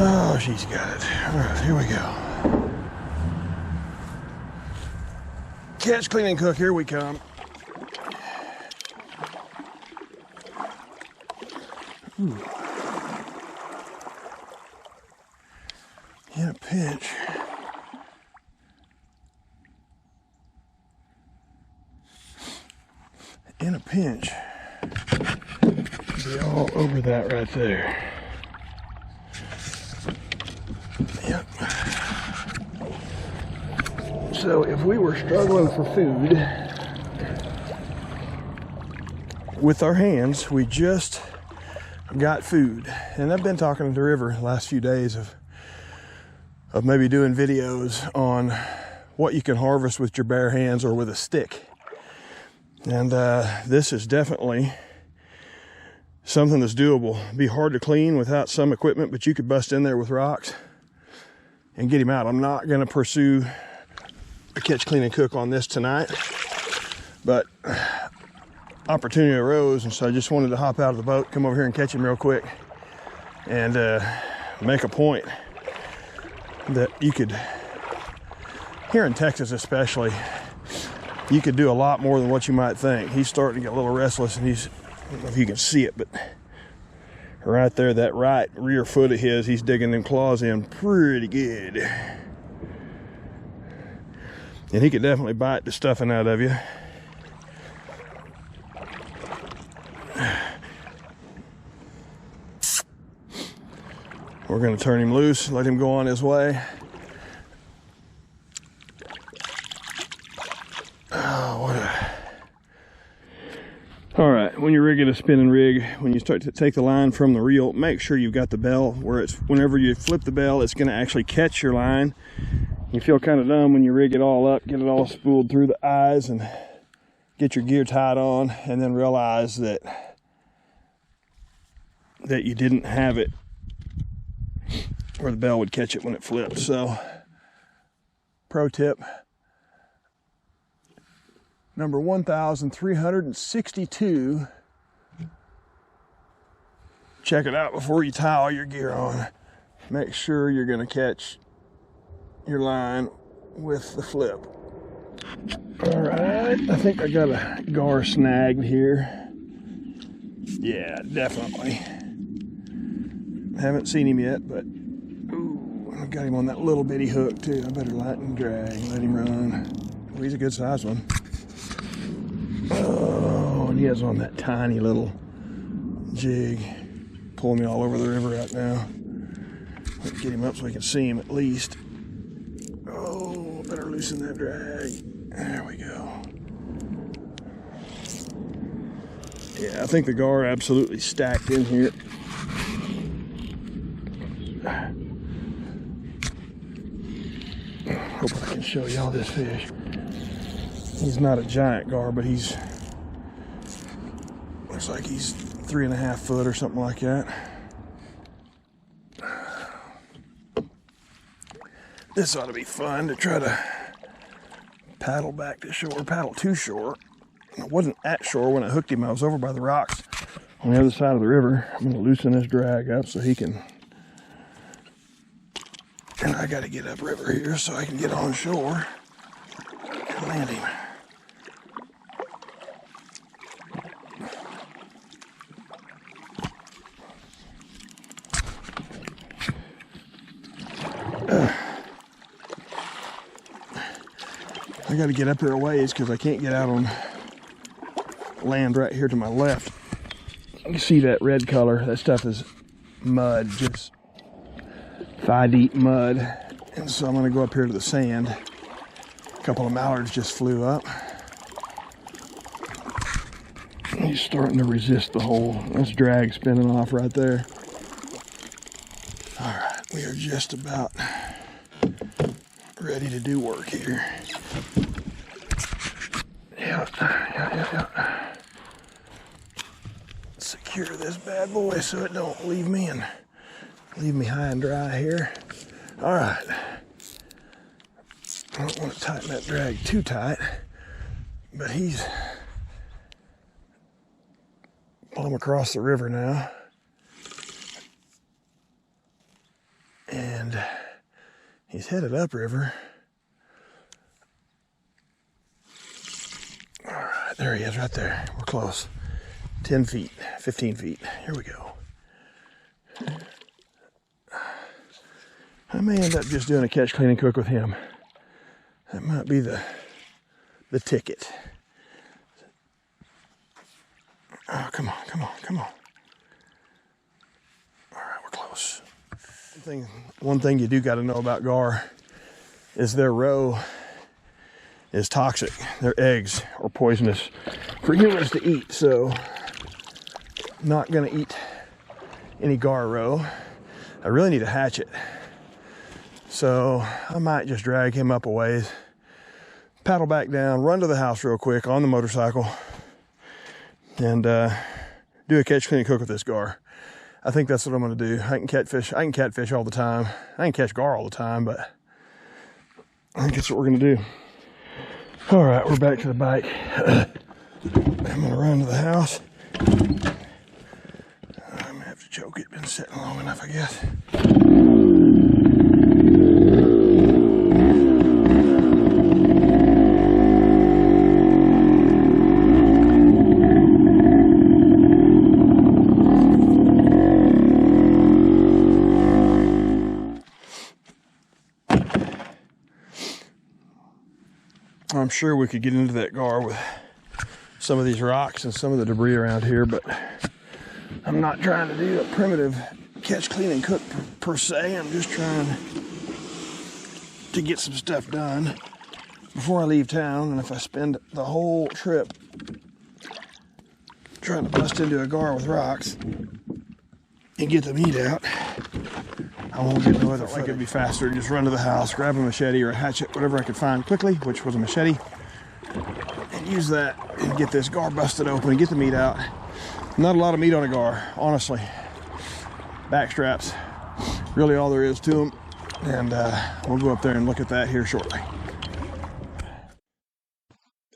Oh, she's got it. All right, here we go. Catch, clean, and cook. Here we come. Ooh. In a pinch. In a pinch. Be all over that right there. Yep. So if we were struggling for food with our hands, we just got food. And I've been talking to the river the last few days of maybe doing videos on what you can harvest with your bare hands or with a stick. And this is definitely something that's doable. It'd be hard to clean without some equipment, but you could bust in there with rocks and get him out. I'm not gonna pursue a catch, clean, and cook on this tonight, but opportunity arose, and so I just wanted to hop out of the boat, come over here and catch him real quick, and make a point that you could, here in Texas especially, you could do a lot more than what you might think. He's starting to get a little restless, and he's, I don't know if you can see it, but right there, that right rear foot of his, he's digging them claws in pretty good. And he could definitely bite the stuffing out of you. We're gonna turn him loose, let him go on his way. All right, when you're rigging a spinning rig, when you start to take the line from the reel, make sure you've got the bell where it's, whenever you flip the bell, it's gonna actually catch your line. You feel kind of dumb when you rig it all up, get it all spooled through the eyes and get your gear tied on, and then realize that you didn't have it where the bell would catch it when it flipped. So, pro tip number 1362, check it out before you tie all your gear on. Make sure you're gonna catch your line with the flip. All right, I think I got a gar snagged here. Yeah, definitely. Haven't seen him yet, but ooh, I got him on that little bitty hook too. I better lighten and drag, let him run. Oh, he's a good sized one. Oh, and he has on that tiny little jig. Pulling me all over the river right now. Let's get him up so we can see him at least. Oh, better loosen that drag. There we go. Yeah, I think the gar absolutely stacked in here. Hope I can show y'all this fish. He's not a giant gar, but he's, looks like he's 3.5 foot or something like that. This ought to be fun to try to paddle back to shore, paddle to shore. I wasn't at shore when I hooked him. I was over by the rocks on the other side of the river. I'm going to loosen this drag up so he can, and I got to get upriver here so I can get on shore and land him. I got to get up there a ways because I can't get out on land right here to my left. You see that red color? That stuff is mud, just thigh-deep mud. And so I'm gonna go up here to the sand. A couple of mallards just flew up. He's starting to resist the hole. That's drag spinning off right there. All right, we are just about ready to do work here. Yeah. Secure this bad boy so it don't leave me high and dry here. All right. I don't want to tighten that drag too tight, but he's plumb across the river now. And he's headed upriver. All right, there he is right there. We're close. 10 feet, 15 feet. Here we go. I may end up just doing a catch, clean, and cook with him. That might be the ticket. Oh, come on. All right, we're close. One thing you do got to know about gar is their roe is toxic. Their eggs are poisonous for humans to eat, so not gonna eat any gar roe. I really need a hatchet, so I might just drag him up a ways, paddle back down, run to the house real quick on the motorcycle, and do a catch, clean, and cook with this gar. I think that's what I'm gonna do. I can catfish all the time. I can catch gar all the time, but I think that's what we're gonna do. All right, we're back to the bike. I'm gonna run to the house. I'm gonna have to choke it. Been sitting long enough, I guess. I'm sure we could get into that gar with some of these rocks and some of the debris around here, but I'm not trying to do a primitive catch, clean, and cook per se. I'm just trying to get some stuff done before I leave town. And if I spend the whole trip trying to bust into a gar with rocks and get the meat out, I won't get no other footage. It'd be faster to just run to the house, grab a machete or a hatchet, whatever I could find quickly, which was a machete, and use that and get this gar busted open and get the meat out. Not a lot of meat on a gar, honestly. Back straps, really all there is to them, and we'll go up there and look at that here shortly.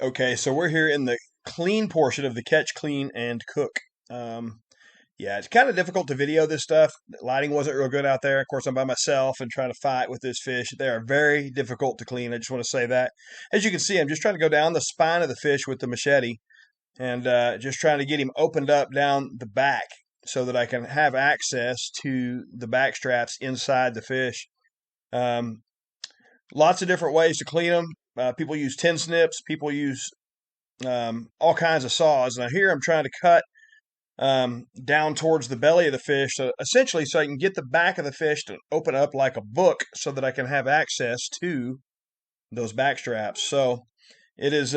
Okay, so we're here in the clean portion of the catch, clean, and cook. Yeah, it's kind of difficult to video this stuff. The lighting wasn't real good out there. Of course, I'm by myself and trying to fight with this fish. They are very difficult to clean. I just want to say that. As you can see, I'm just trying to go down the spine of the fish with the machete and just trying to get him opened up down the back so that I can have access to the back straps inside the fish. Lots of different ways to clean them. People use tin snips. People use all kinds of saws. Now here I'm trying to cut down towards the belly of the fish, so essentially so I can get the back of the fish to open up like a book so that I can have access to those back straps. So it is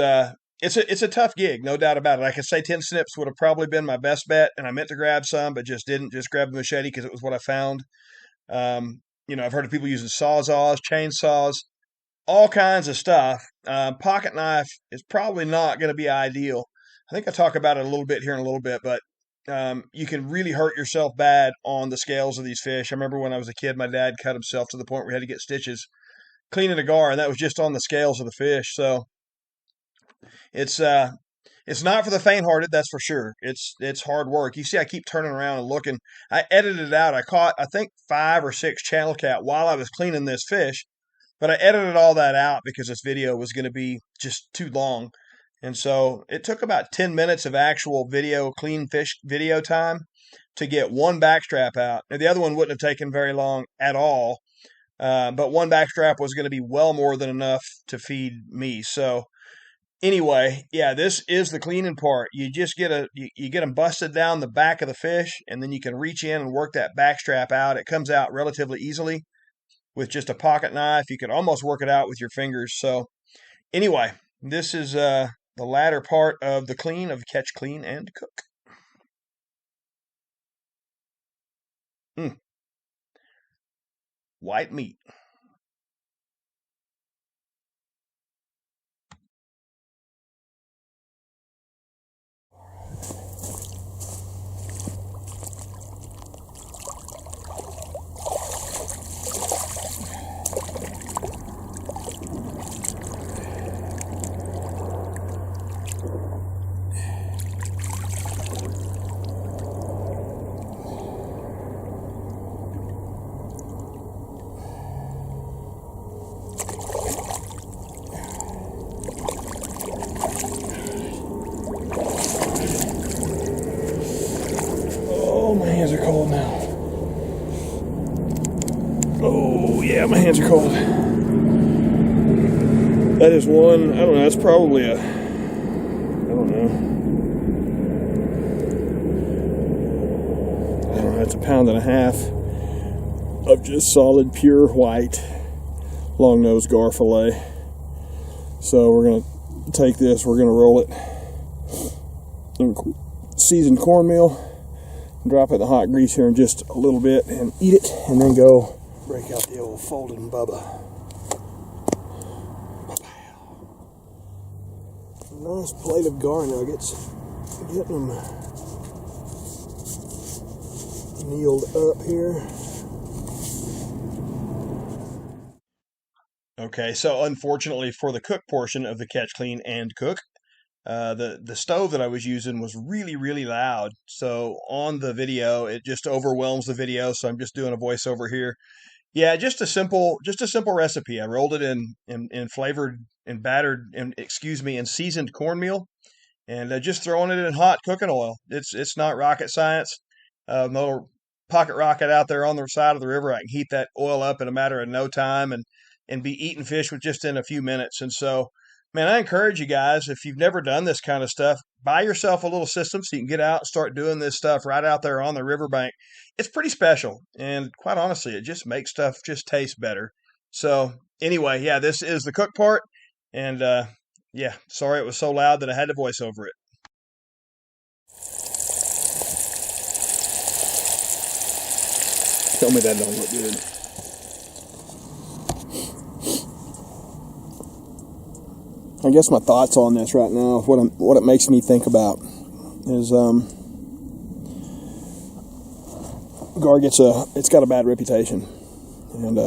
it's a tough gig, no doubt about it. I can say tin snips would have probably been my best bet, and I meant to grab some but just didn't. Just grab the machete because it was what I found. I've heard of people using sawzalls, chainsaws, all kinds of stuff. Pocket knife is probably not going to be ideal. I think I talk about it a little bit here in a little bit, but you can really hurt yourself bad on the scales of these fish. I remember when I was a kid, my dad cut himself to the point where he had to get stitches cleaning a gar, and that was just on the scales of the fish. So it's not for the faint-hearted, that's for sure. It's hard work. You see, I keep turning around and looking. I edited it out. I caught, I think, 5 or 6 channel cat while I was cleaning this fish, but I edited all that out because this video was going to be just too long. And so it took about 10 minutes of actual clean fish video time to get one backstrap out. Now, the other one wouldn't have taken very long at all, but one backstrap was going to be well more than enough to feed me. So Anyway, yeah, this is the cleaning part. You just you get them busted down the back of the fish, and then you can reach in and work that back strap out. It comes out relatively easily with just a pocket knife. You can almost work it out with your fingers. So anyway, this is the latter part of the clean of catch, clean, and cook. Mm, white meat. Oh, my hands are cold now. Oh, yeah, my hands are cold. That is one, I don't know, that's probably I don't know, it's a pound and a half of just solid, pure white long nose gar fillet. So we're going to take this, we're going to roll it in seasoned cornmeal, drop it in the hot grease here in just a little bit and eat it, and then go break out the old folded Bubba. Nice plate of gar nuggets. Getting them kneeled up here. Okay, so unfortunately for the cook portion of the catch, clean, and cook, the stove that I was using was really loud. So on the video, it just overwhelms the video. So I'm just doing a voiceover here. Yeah, just a simple recipe. I rolled it in flavored and battered and and seasoned cornmeal, and just throwing it in hot cooking oil. It's not rocket science. Little pocket rocket out there on the side of the river. I can heat that oil up in a matter of no time and be eating fish with just in a few minutes. And so, man, I encourage you guys, if you've never done this kind of stuff, buy yourself a little system so you can get out and start doing this stuff right out there on the riverbank. It's pretty special, and quite honestly, it just makes stuff just taste better. So anyway, yeah, this is the cook part, and yeah, sorry it was so loud that I had to voice over it. Tell me that don't look good. I guess my thoughts on this right now, what it makes me think about is gar it's got a bad reputation, and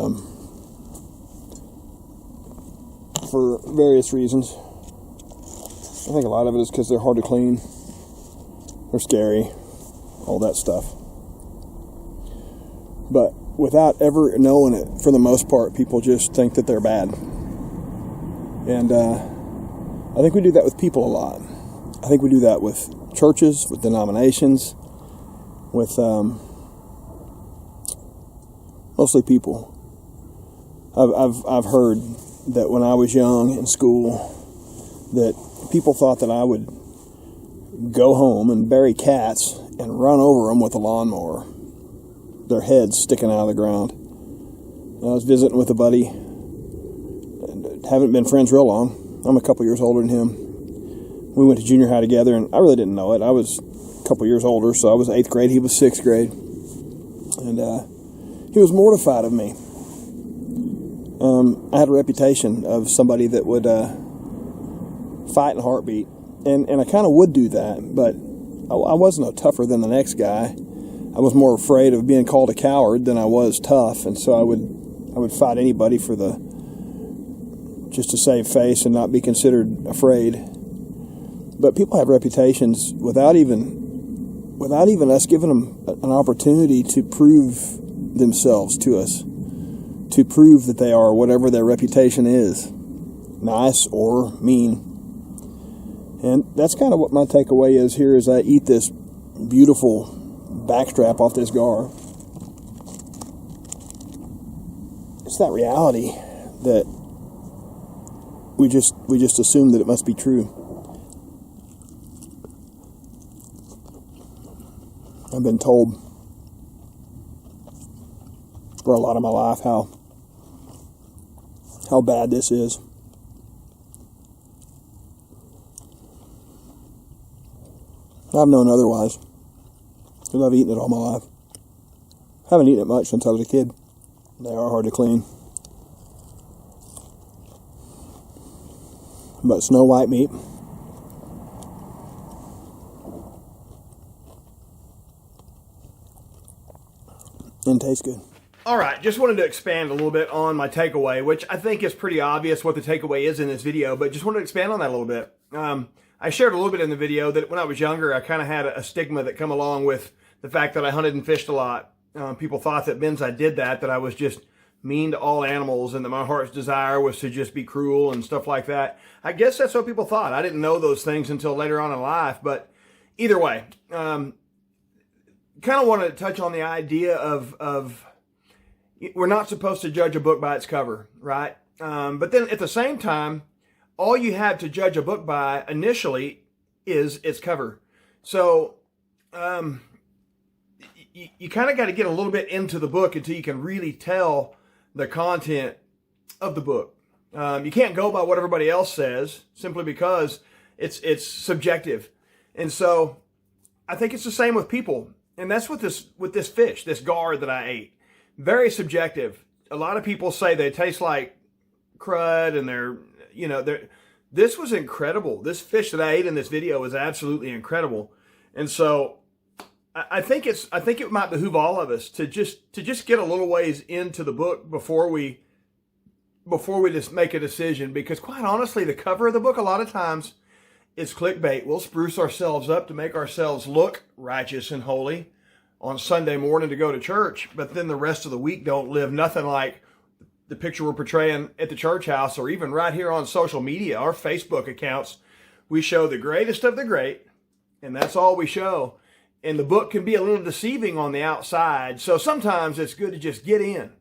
for various reasons. I think a lot of it is because they're hard to clean, they're scary, all that stuff. But without ever knowing it, for the most part, people just think that they're bad. And I think we do that with people a lot. I think we do that with churches, with denominations, with mostly people. I've heard that when I was young in school, that people thought that I would go home and bury cats and run over them with a lawnmower, their heads sticking out of the ground. I was visiting with a buddy, and haven't been friends real long. I'm a couple years older than him. We went to junior high together, and I really didn't know it. I was a couple years older, so I was 8th grade, he was 6th grade. And he was mortified of me. I had a reputation of somebody that would fight in a heartbeat, and I kind of would do that, but I wasn't no tougher than the next guy. I was more afraid of being called a coward than I was tough, and so I would fight anybody for just to save face and not be considered afraid. But people have reputations without even us giving them an opportunity to prove themselves to us, to prove that they are whatever their reputation is, nice or mean. And that's kind of what my takeaway is here as I eat this beautiful backstrap off this gar. It's that reality that we just assume that it must be true. I've been told for a lot of my life how bad this is. I've known otherwise, because I've eaten it all my life. Haven't eaten it much since I was a kid. They are hard to clean. But snow white meat. And tastes good. All right, just wanted to expand a little bit on my takeaway, which I think is pretty obvious what the takeaway is in this video, but just wanted to expand on that a little bit. I shared a little bit in the video that when I was younger, I kind of had a stigma that come along with the fact that I hunted and fished a lot. People thought that since I did that I was just mean to all animals and that my heart's desire was to just be cruel and stuff like that. I guess that's what people thought. I didn't know those things until later on in life, but either way, kind of wanted to touch on the idea of we're not supposed to judge a book by its cover, right? But then at the same time, all you have to judge a book by initially is its cover. So you kind of got to get a little bit into the book until you can really tell the content of the book. You can't go by what everybody else says simply because it's subjective. And so I think it's the same with people. And that's with this fish, this gar that I ate. Very subjective. A lot of people say they taste like crud and this was incredible. This fish that I ate in this video was absolutely incredible. And so I think it might behoove all of us to just get a little ways into the book before we just make a decision, because quite honestly, the cover of the book a lot of times is clickbait. We'll spruce ourselves up to make ourselves look righteous and holy on Sunday morning to go to church, but then the rest of the week don't live nothing like the picture we're portraying at the church house, or even right here on social media, our Facebook accounts. We show the greatest of the great, and that's all we show. And the book can be a little deceiving on the outside. So sometimes it's good to just get in.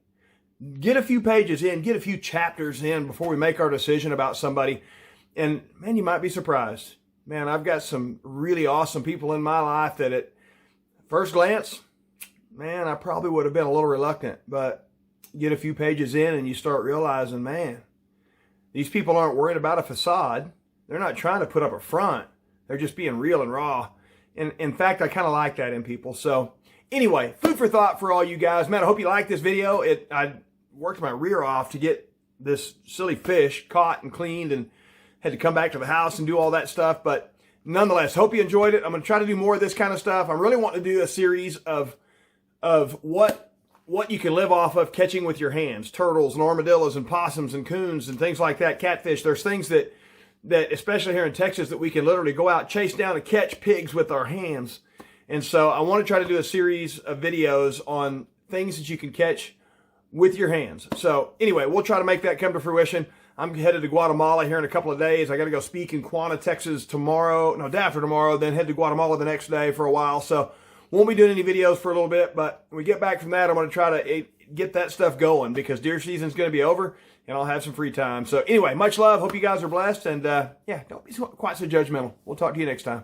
Get a few pages in, get a few chapters in before we make our decision about somebody. And man, you might be surprised. Man, I've got some really awesome people in my life that at first glance, man, I probably would have been a little reluctant. But get a few pages in and you start realizing, man, these people aren't worried about a facade. They're not trying to put up a front. They're just being real and raw. And in fact, I kind of like that in people. So anyway, food for thought for all you guys. Man, I hope you like this video. I worked my rear off to get this silly fish caught and cleaned and had to come back to the house and do all that stuff. But nonetheless, hope you enjoyed it. I'm going to try to do more of this kind of stuff. I really want to do a series of what you can live off of catching with your hands. Turtles and armadillos and possums and coons and things like that. Catfish. There's things that especially here in Texas, that we can literally go out, chase down and catch pigs with our hands. And so I want to try to do a series of videos on things that you can catch with your hands. So anyway, we'll try to make that come to fruition. I'm headed to Guatemala here in a couple of days. I got to go speak in Quanta, Texas day after tomorrow, then head to Guatemala the next day for a while. So won't be doing any videos for a little bit, but when we get back from that, I'm going to try to get that stuff going, because deer season's going to be over and I'll have some free time. So anyway, much love. Hope you guys are blessed. And yeah, don't be quite so judgmental. We'll talk to you next time.